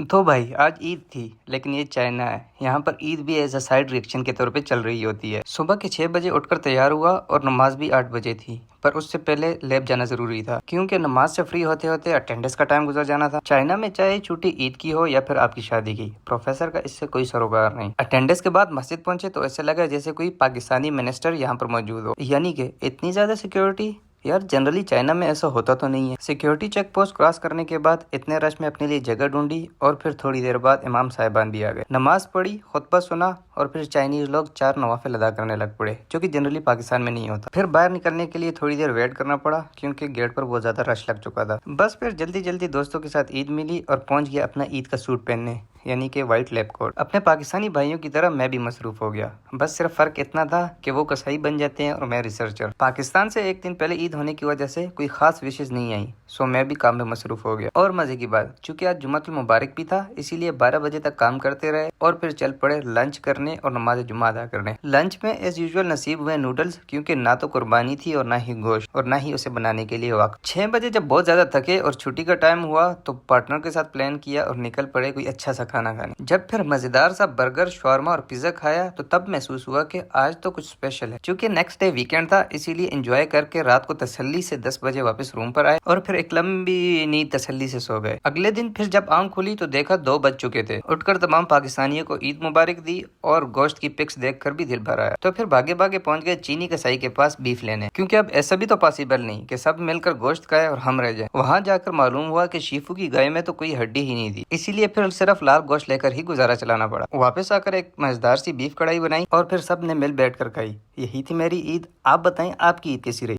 تو بھائی آج عید تھی، لیکن یہ چائنا ہے، یہاں پر عید بھی ایز اے سائڈ ریئیکشن کے طور پہ چل رہی ہوتی ہے۔ صبح کے 6 بجے اٹھ کر تیار ہوا اور نماز بھی 8 بجے تھی، پر اس سے پہلے لیب جانا ضروری تھا کیونکہ نماز سے فری ہوتے ہوتے اٹینڈنس کا ٹائم گزر جانا تھا۔ چائنا میں چاہے چھٹی عید کی ہو یا پھر آپ کی شادی کی، پروفیسر کا اس سے کوئی سروکار نہیں۔ اٹینڈنس کے بعد مسجد پہنچے تو ایسے لگا جیسے کوئی پاکستانی منسٹر یہاں پر موجود ہو، یعنی کہ اتنی زیادہ سیکیورٹی۔ یار جنرلی چائنا میں ایسا ہوتا تو نہیں ہے۔ سیکیورٹی چیک پوسٹ کراس کرنے کے بعد اتنے رش میں اپنے لیے جگہ ڈھونڈی اور پھر تھوڑی دیر بعد امام صاحبان بھی آ گئے، نماز پڑھی، خطبہ سنا اور پھر چائنیز لوگ 4 نوافل ادا کرنے لگ پڑے، جو کہ جنرلی پاکستان میں نہیں ہوتا۔ پھر باہر نکلنے کے لیے تھوڑی دیر ویٹ کرنا پڑا کیونکہ گیٹ پر بہت زیادہ رش لگ چکا تھا۔ بس پھر جلدی جلدی دوستوں کے ساتھ عید ملی اور پہنچ گیا اپنا عید کا سوٹ پہننے، یعنی کہ وائٹ لیب کوٹ۔ اپنے پاکستانی بھائیوں کی طرح میں بھی مصروف ہو گیا، بس صرف فرق اتنا تھا کہ وہ کسائی بن جاتے ہیں اور میں ریسرچر۔ پاکستان سے ایک دن پہلے عید ہونے کی وجہ سے کوئی خاص وشز نہیں آئی، سو میں بھی کام میں مصروف ہو گیا۔ اور مزے کی بات، چونکہ آج جمعۃ المبارک بھی تھا، اسی لیے 12 بجے تک کام کرتے رہے اور پھر چل پڑے لنچ کرنے اور نماز جمعہ ادا کرنے۔ لنچ میں ایز یوزول نصیب ہوئے نوڈلز، کیونکہ نہ تو قربانی تھی اور نہ ہی گوشت اور نہ ہی اسے بنانے کے لیے وقت۔ 6 بجے جب بہت زیادہ تھکے اور چھٹی کا ٹائم ہوا تو پارٹنر کے ساتھ پلان کیا اور نکل پڑے کوئی اچھا سا کھانا کھانے۔ جب پھر مزیدار سا برگر، شاورما اور پیزا کھایا تو تب محسوس ہوا کہ آج تو کچھ اسپیشل ہے۔ چونکہ نیکسٹ ڈے ویکینڈ تھا، اسی لیے انجوائے کر کے رات کو تسلی سے 10 بجے واپس روم پر آئے اور پھر ایک لمبی نیند تسلی سے سو گئے۔ اگلے دن پھر جب آنکھ کھلی تو دیکھا 2 بج چکے تھے۔ اٹھ کر تمام پاکستانیوں کو عید مبارک دی اور گوشت کی پکس دیکھ کر بھی دل بھر آیا، تو پھر بھاگے بھاگے پہنچ گئے چینی کسائی کے پاس بیف لینے، کیونکہ اب ایسا بھی تو پاسبل نہیں کہ سب مل کر گوشت کھائے اور ہم رہ جائیں۔ وہاں جا کر معلوم ہوا کہ شیفو کی گائے میں تو کوئی ہڈی ہی نہیں تھی، اسی لیے پھر صرف لال گوشت لے کر ہی گزارا چلانا پڑا۔ واپس آ کر ایک مزیدار سی بیف کڑھائی بنائی اور پھر سب نے مل بیٹھ کر کھائی۔ یہی تھی میری عید۔ آپ بتائیں آپ کی عید کیسی رہی؟